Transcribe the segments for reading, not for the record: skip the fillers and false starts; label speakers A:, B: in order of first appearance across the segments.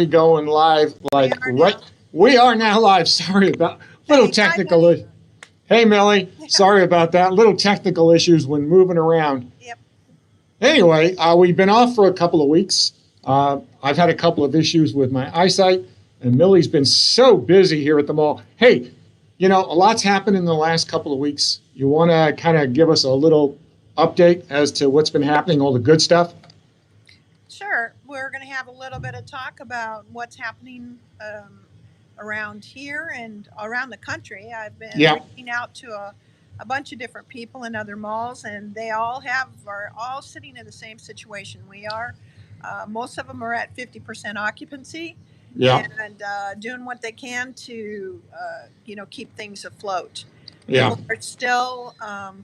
A: going live
B: We
A: like
B: are
A: right.
B: now.
A: We are now live. Sorry about little
B: Hey, hi,
A: technical.
B: Millie.
A: Hey, Millie.
B: Yeah.
A: Sorry about that. Little technical issues when moving around.
B: Yep.
A: Anyway, we've been off for a couple of weeks. I've had a couple of issues with my eyesight, and Millie's been so busy here at the mall. Hey, a lot's happened in the last couple of weeks. You want to kind of give us a little update as to what's been happening, all the good stuff?
B: Sure. We're going to have a little bit of talk about what's happening around here and around the country. I've been
A: Yeah.
B: reaching out to a bunch of different people in other malls, and they all are all sitting in the same situation we are. Most of them are at 50% occupancy
A: Yeah.
B: and doing what they can to, keep things afloat.
A: Yeah.
B: People are still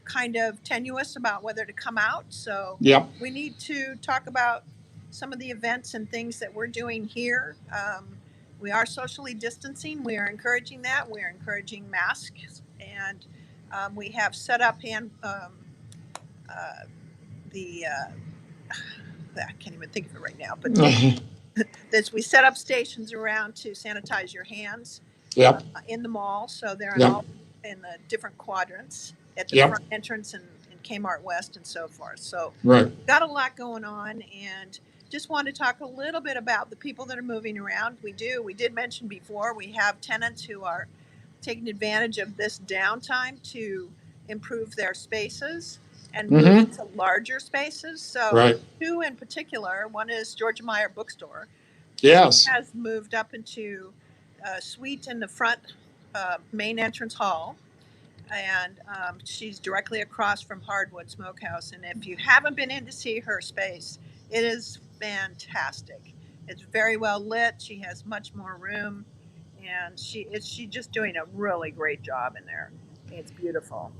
B: kind of tenuous about whether to come out. So
A: Yeah.
B: we need to talk about some of the events and things that we're doing here. We are socially distancing. We are encouraging that. We are encouraging masks, and we have set up uh, the. I can't even think of it right now, but this we set up stations around to sanitize your hands
A: Yep.
B: in the mall, so they're in
A: Yep.
B: all in the different quadrants at the
A: Yep.
B: front entrance and in Kmart West and so forth. So
A: Right.
B: got a lot going on, and just want to talk a little bit about the people that are moving around. We did mention before, we have tenants who are taking advantage of this downtime to improve their spaces and move
A: Mm-hmm.
B: into larger spaces. So
A: Right.
B: two in particular, one is Georgia Meyer Bookstore. She
A: Yes.
B: has moved up into a suite in the front main entrance hall, and she's directly across from Hardwood Smokehouse. And if you haven't been in to see her space, it is fantastic. It's very well lit. She has much more room, and she's just doing a really great job in there. It's beautiful.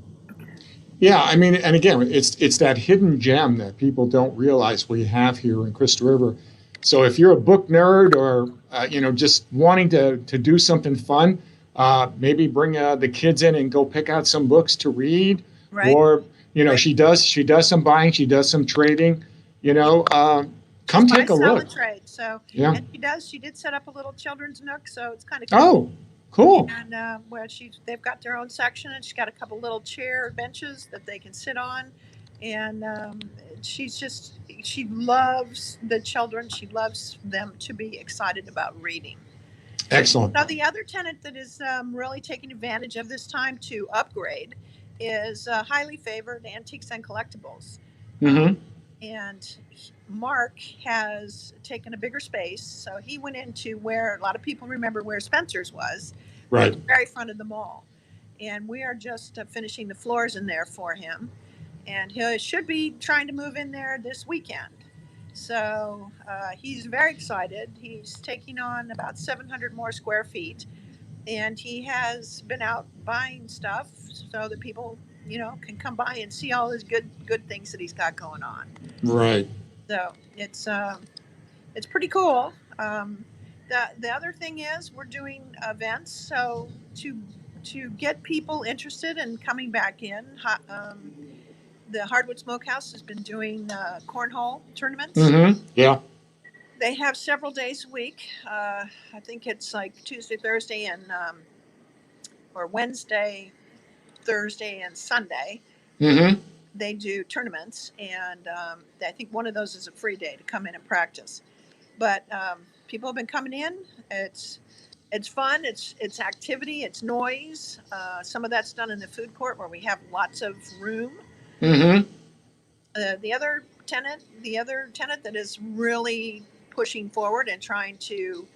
A: Yeah. I mean, and again, it's that hidden gem that people don't realize we have here in Crystal River. So if you're a book nerd or just wanting to do something fun, maybe bring the kids in and go pick out some books to read,
B: Right?
A: or
B: Right.
A: she does some buying, she does some trading. You
B: Yeah.
A: know,
B: She's
A: come
B: buy,
A: take a
B: sell,
A: look.
B: and trade. So,
A: Yeah.
B: and she did set up a little children's nook, so it's kind of cool.
A: Oh, cool.
B: And where they've got their own section, and she's got a couple little chair benches that they can sit on. And she loves the children. She loves them to be excited about reading.
A: Excellent.
B: Now, the other tenant that is really taking advantage of this time to upgrade is highly favored antiques and collectibles. Um,
A: Mm-hmm.
B: and Mark has taken a bigger space, so he went into where a lot of people remember where Spencer's was, at
A: Right.
B: the very front of the mall. And we are just finishing the floors in there for him, and he should be trying to move in there this weekend. So he's very excited. He's taking on about 700 more square feet, and he has been out buying stuff so that people, can come by and see all his good things that he's got going on.
A: Right.
B: So it's pretty cool. The other thing is we're doing events, so to get people interested in coming back in. The Hardwood Smokehouse has been doing cornhole tournaments.
A: Mm-hmm. Yeah.
B: They have several days a week. I think it's like Tuesday, Thursday, and or Wednesday, Thursday, and Sunday.
A: Mm-hmm.
B: They do tournaments, and I think one of those is a free day to come in and practice. But people have been coming in. It's fun. It's activity. It's noise. Some of that's done in the food court where we have lots of room.
A: Mm-hmm.
B: The other tenant that is really pushing forward and trying to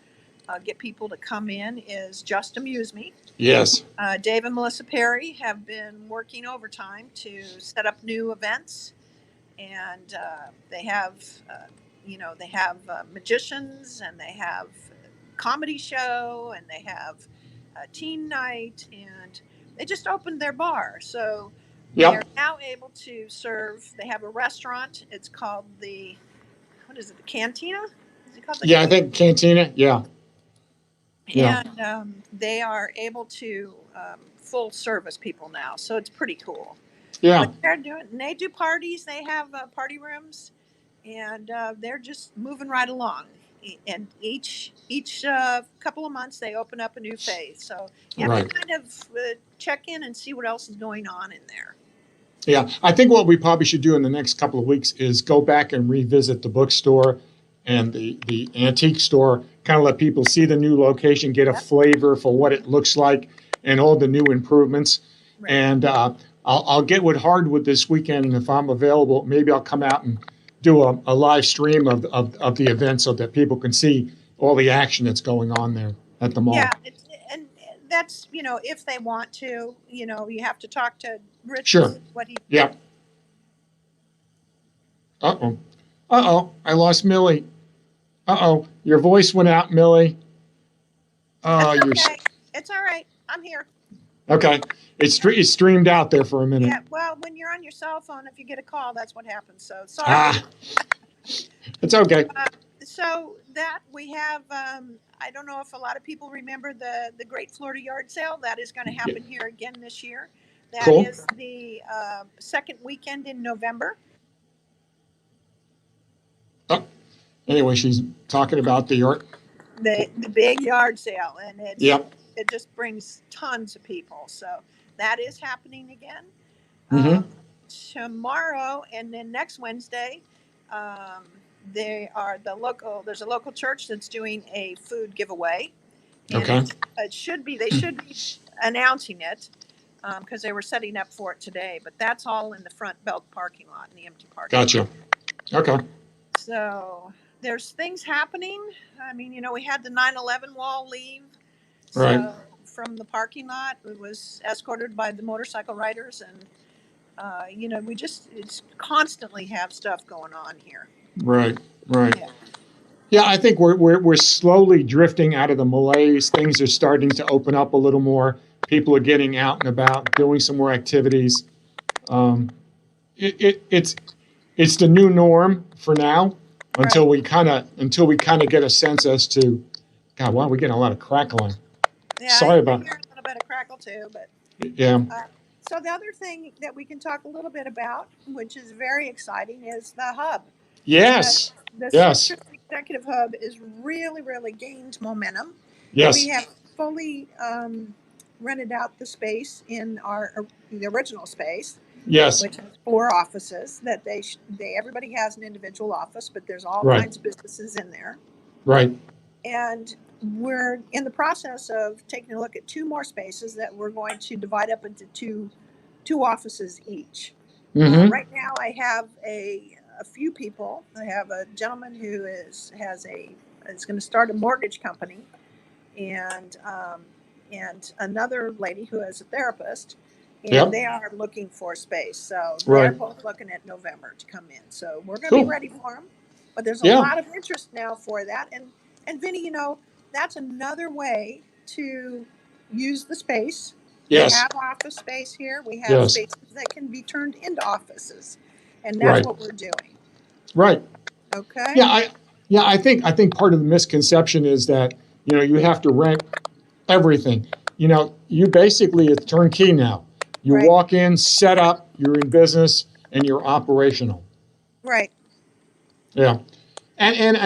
B: get people to come in is Just Amuse Me.
A: Yes.
B: Dave and Melissa Perry have been working overtime to set up new events, and they have magicians, and they have comedy show, and they have a teen night, and they just opened their bar, so they are
A: Yep.
B: now able to serve. They have a restaurant. It's called the what is it? The Cantina? Is it called the
A: Yeah, I
B: Cantina?
A: think Cantina. Yeah. Yeah.
B: And they are able to full service people now, so it's pretty cool. But
A: Yeah.
B: they do parties. They have party rooms, and they're just moving right along. and each couple of months they open up a new phase. So you have
A: Right.
B: to kind of check in and see what else is going on in there.
A: Yeah, I think what we probably should do in the next couple of weeks is go back and revisit the bookstore and the antique store, kind of let people see the new location, get a
B: Yep.
A: flavor for what it looks like and all the new improvements.
B: Right.
A: And I'll get with Hardwood this weekend, and if I'm available, maybe I'll come out and do a live stream of the event so that people can see all the action that's going on there at the mall.
B: Yeah, and that's, if they want to, you have to talk to Rich.
A: Sure.
B: What he.
A: Yeah. Uh-oh. Uh-oh. I lost Millie. Uh-oh. Your voice went out, Millie. Oh,
B: That's
A: you're
B: okay. It's all right. I'm here.
A: okay. It streamed out there for a minute.
B: Yeah. Well, when you're on your cell phone, if you get a call, that's what happens. So sorry.
A: It's okay.
B: So that we have, I don't know if a lot of people remember the Great Florida Yard Sale. That is going to happen here again this year. That
A: Cool.
B: is the second weekend in November.
A: Oh. Anyway, she's talking about the yard.
B: The big yard sale, and
A: Yep.
B: it just brings tons of people. So that is happening again tomorrow, and then next Wednesday. There's a local church that's doing a food giveaway. And
A: Okay.
B: they should be announcing it because they were setting up for it today, but that's all in the front belt parking lot, in the empty parking lot.
A: Gotcha. Okay.
B: So there's things happening. I mean, we had the 9/11 wall leave.
A: Right.
B: From the parking lot. It was escorted by the motorcycle riders, and we it's constantly have stuff going on here.
A: Right. Right.
B: Yeah.
A: Yeah, I think we're slowly drifting out of the malaise. Things are starting to open up a little more. People are getting out and about, doing some more activities. It's the new norm for now until we kind of get a sense as to, God, wow, we're getting a lot of crackling.
B: Yeah,
A: Sorry about-
B: I hear a little bit of crackle too, but
A: Yeah.
B: so the other thing that we can talk a little bit about, which is very exciting, is the hub.
A: Yes.
B: The
A: Yes.
B: Citrus Executive Hub is really, really gained momentum.
A: Yes.
B: We have fully rented out the space in the original space,
A: Yes.
B: which has 4 offices. That everybody has an individual office, but there's all
A: Right.
B: kinds of businesses in there.
A: Right.
B: And we're in the process of taking a look at 2 more spaces that we're going to divide up into two offices each.
A: Mm-hmm.
B: Right now, I have a few people. I have a gentleman who is going to start a mortgage company, and another lady who is a therapist, and
A: Yep.
B: they are looking for space. So
A: Right.
B: they're both looking at November to come in. So we're going to
A: Cool.
B: be ready for them. But there's a
A: Yeah.
B: lot of interest now for that, and Vinny, that's another way to use the space.
A: Yes.
B: We have office space here. We have
A: Yes.
B: spaces that can be turned into offices, and that's
A: Right.
B: what we're doing.
A: Right.
B: Okay.
A: Yeah. I think part of the misconception is that you have to rent everything. You basically, it's turnkey now. You
B: Right.
A: walk in, set up, you're in business, and you're operational.
B: Right.
A: Yeah. And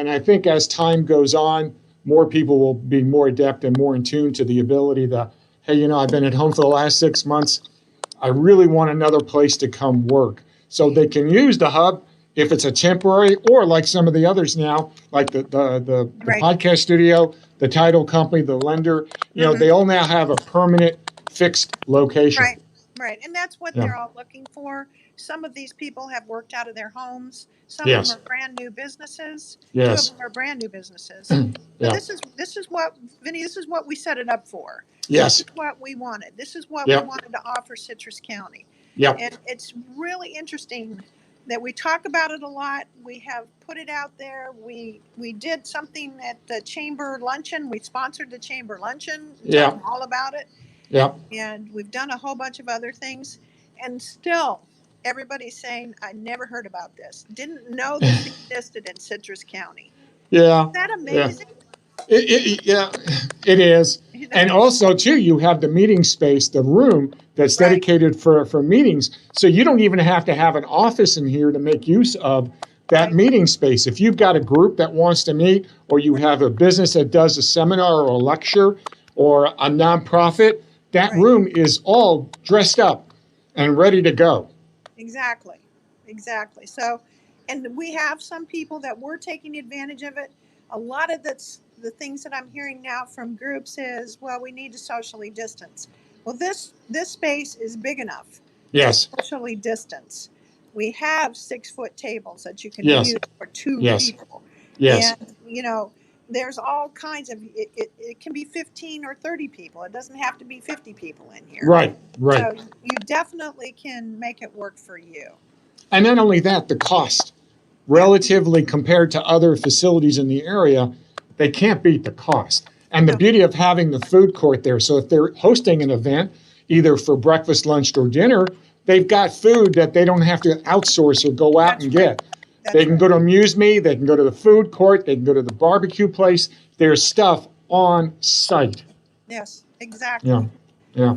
A: I think as time goes on, more people will be more adept and more in tune to the ability that, hey, I've been at home for the last 6 months. I really want another place to come work. So they can use the hub if it's a temporary, or like some of the others now, like the
B: Right.
A: podcast studio, the title company, the lender,
B: Mhm.
A: they all now have a permanent fixed location.
B: Right. Right. And that's what
A: Yeah.
B: they're all looking for. Some of these people have worked out of their homes. Some
A: Yes.
B: of them are brand new businesses.
A: Yes.
B: 2 of them are brand new businesses.
A: Yeah.
B: But this is what, Vinny, this is what we set it up for.
A: Yes.
B: This is what we wanted. This is what
A: Yep.
B: we wanted to offer Citrus County.
A: Yep.
B: And it's really interesting that we talk about it a lot. We have put it out there. We did something at the Chamber Luncheon. We sponsored the Chamber Luncheon.
A: Yeah.
B: Told them all about it.
A: Yep.
B: And we've done a whole bunch of other things. And still, everybody's saying, I never heard about this. Didn't know this existed in Citrus County.
A: Yeah.
B: Isn't that amazing?
A: Yeah, it is. And also, too, you have the meeting space, the room that's
B: Right.
A: dedicated for meetings. So you don't even have to have an office in here to make use of that
B: Right.
A: meeting space. If you've got a group that wants to meet, or you have a business that does a seminar or a lecture or a nonprofit, that
B: Right.
A: room is all dressed up and ready to go.
B: Exactly. Exactly. So, and we have some people that were taking advantage of it. A lot of the things that I'm hearing now from groups is, well, we need to socially distance. Well, this space is big enough to
A: Yes,
B: socially distance. We have 6-foot tables that you can
A: yes,
B: use for two
A: yes,
B: people,
A: yes,
B: and there's all kinds of it can be 15 or 30 people. It doesn't have to be 50 people in here.
A: right, right.
B: So you definitely can make it work for you.
A: And not only that, the cost,
B: Yeah.
A: relatively compared to other facilities in the area, they can't beat the cost. And the
B: No,
A: beauty of having the food court there. So if they're hosting an event, either for breakfast, lunch, or dinner, they've got food that they don't have to outsource or go out
B: that's
A: and
B: right.
A: get. They
B: That's
A: can go
B: right.
A: to Amuse Me, they can go to the food court, they can go to the barbecue place. There's stuff on site.
B: Yes,
A: Yeah,
B: exactly.
A: yeah,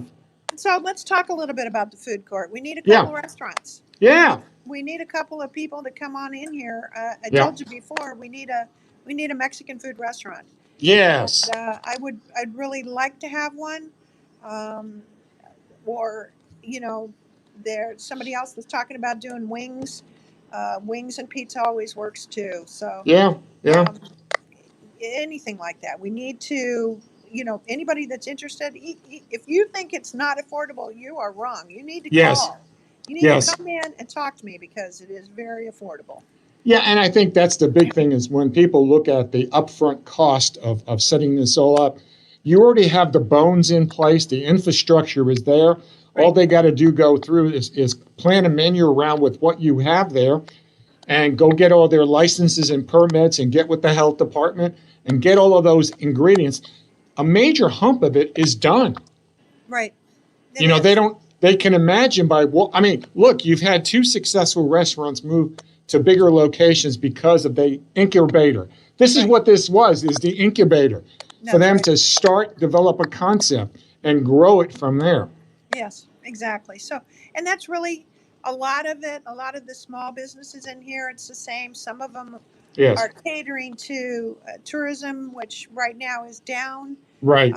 B: So let's talk a little bit about the food court. We need a
A: yeah,
B: couple restaurants.
A: yeah,
B: We need a couple of people to come on in here. I
A: yeah.
B: told you before, we need a Mexican food restaurant.
A: Yes,
B: I'd really like to have one. Um, or there somebody else was talking about doing wings. Wings and pizza always works too. So
A: yeah, yeah,
B: um, anything like that. We need to, anybody that's interested, if you think it's not affordable, you are wrong. You need to
A: yes,
B: call. You need to
A: yes.
B: come in and talk to me because it is very affordable.
A: Yeah, and I think that's the big thing is when people look at the upfront cost of setting this all up, you already have the bones in place, the infrastructure is there. All
B: Right.
A: they got to do go through is plan a menu around with what you have there and go get all their licenses and permits and get with the health department and get all of those ingredients. A major hump of it is done.
B: Right. It
A: You know, they
B: is.
A: don't, they can imagine by what, I mean, look, you've had two successful restaurants move to bigger locations because of the incubator. This is
B: Right.
A: what this was, is the incubator for
B: That's
A: them
B: right.
A: to start, develop a concept and grow it from there.
B: Yes, exactly. So, and that's really a lot of it. A lot of the small businesses in here, it's the same. Some of them
A: Yes,
B: are catering to tourism, which right now is down.
A: right.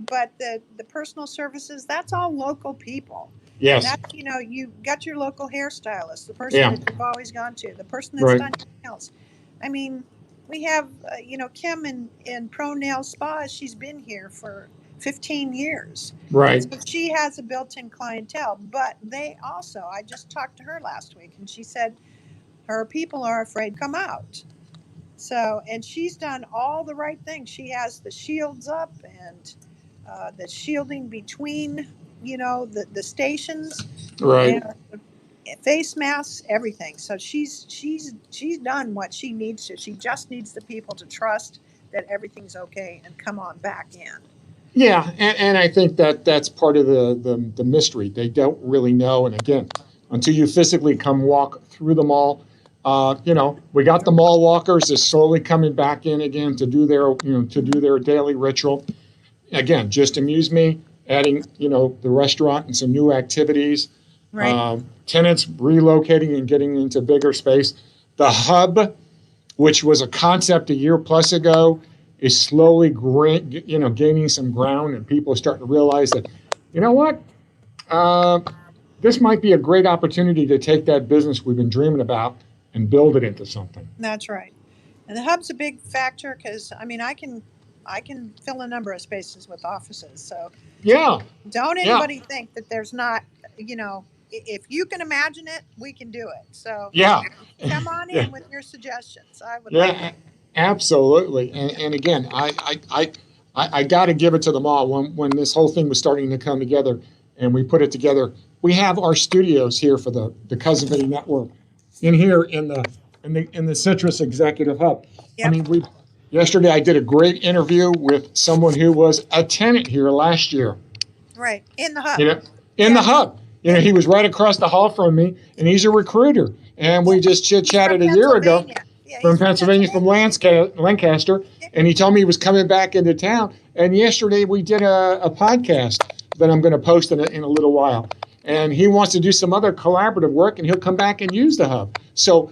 B: But the personal services, that's all local people.
A: Yes,
B: That's, you got your local hairstylist, the person
A: yeah,
B: that you've always gone to, the person that's
A: right,
B: done your nails. I mean, we have, Kim in Pro Nail Spa. She's been here for 15 years.
A: right.
B: So she has a built-in clientele, but they also, I just talked to her last week and she said her people are afraid to come out. So, and she's done all the right things. She has the shields up and the shielding between, the stations
A: Right.
B: and face masks, everything. So she's done what she needs to. She just needs the people to trust that everything's okay and come on back in.
A: Yeah, and I think that that's part of the mystery. They don't really know. And again, until you physically come walk through the mall, we got the mall walkers is slowly coming back in again to do their daily ritual. Again, just Amuse Me, adding, the restaurant and some new activities.
B: Right.
A: Tenants relocating and getting into bigger space. The hub, which was a concept a year plus ago, is slowly gaining some ground, and people are starting to realize that, you know what, this might be a great opportunity to take that business we've been dreaming about and build it into something.
B: That's right. And the hub's a big factor because I can fill a number of spaces with offices. So
A: Yeah,
B: don't
A: yeah,
B: anybody think that there's not, if you can imagine it, we can do it. So
A: yeah,
B: come on
A: yeah,
B: in with your suggestions. I would love
A: yeah, absolutely. And again, I got to give it to them all. When this whole thing was starting to come together, and we put it together, we have our studios here for the Cousin Vinny Network in here in the Citrus Executive Hub. I
B: Yep.
A: mean, yesterday I did a great interview with someone who was a tenant here last year.
B: right in the hub.
A: You know, in the
B: Yeah.
A: hub. He was right across the hall from me, and he's a recruiter. And we just chit
B: He's from
A: chatted a year ago
B: Pennsylvania. Yeah,
A: from
B: he's from
A: Pennsylvania, from Lancaster, and he told me he was coming back into town. And yesterday we did a podcast that I'm going to post in a little while. And he wants to do some other collaborative work, and he'll come back and use the hub. So,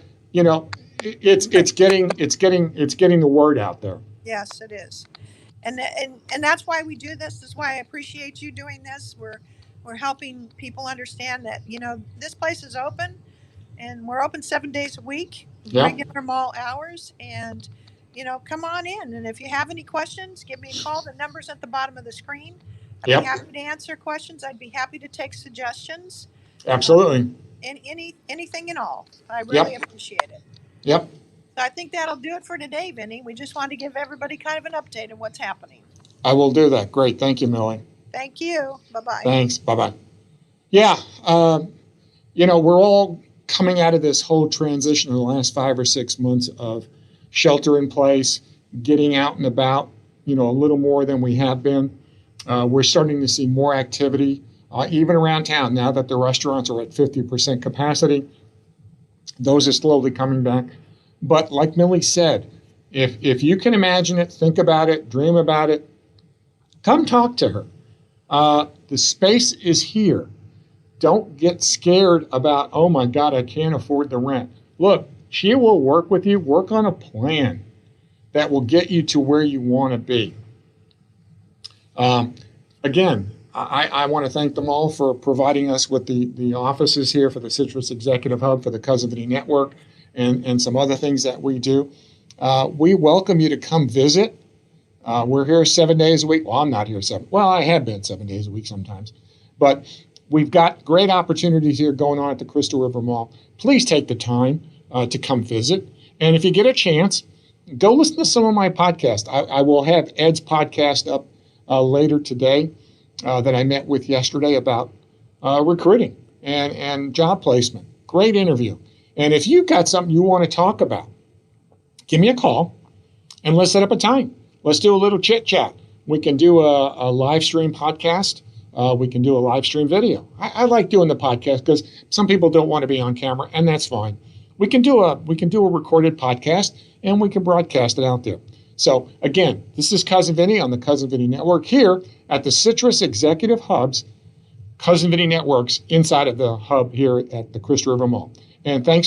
A: it's getting the word out there.
B: Yes, it is. And that's why we do this. This is why I appreciate you doing this. We're helping people understand that, this place is open, and we're open 7 days a week,
A: Yeah.
B: regular mall hours, and come on in. And if you have any questions, give me a call. The number's at the bottom of the screen. I'd
A: Yep.
B: be happy to answer questions. I'd be happy to take suggestions.
A: Absolutely.
B: And anything and all. I really appreciate it.
A: Yep.
B: So I think that'll do it for today, Vinny. We just wanted to give everybody kind of an update of what's happening.
A: I will do that. Great. Thank you, Millie.
B: Thank you. Bye-bye.
A: Thanks. Bye-bye. Yeah. We're all coming out of this whole transition in the last 5 or 6 months of shelter in place, getting out and about, a little more than we have been. We're starting to see more activity, even around town now that the restaurants are at 50% capacity. Those are slowly coming back. But like Millie said, if you can imagine it, think about it, dream about it, come talk to her. The space is here. Don't get scared about, oh my God, I can't afford the rent. Look, she will work with you. Work on a plan that will get you to where you want to be. Again, I want to thank them all for providing us with the offices here for the Citrus Executive Hub, for the Cousin Vinny Network, and some other things that we do. We welcome you to come visit. We're here 7 days a week. Well, I'm not here 7. Well, I have been 7 days a week sometimes. But we've got great opportunities here going on at the Crystal River Mall. Please take the time to come visit. And if you get a chance, go listen to some of my podcasts. I will have Ed's podcast up later today that I met with yesterday about recruiting and job placement. Great interview. And if you've got something you want to talk about, give me a call and let's set up a time. Let's do a little chit chat. We can do a live stream podcast. We can do a live stream video. I like doing the podcast because some people don't want to be on camera, and that's fine. We can do a recorded podcast, and we can broadcast it out there. So again, this is Cousin Vinny on the Cousin Vinny Network here at the Citrus Executive Hub's Cousin Vinny Networks inside of the hub here at the Crystal River Mall. And thanks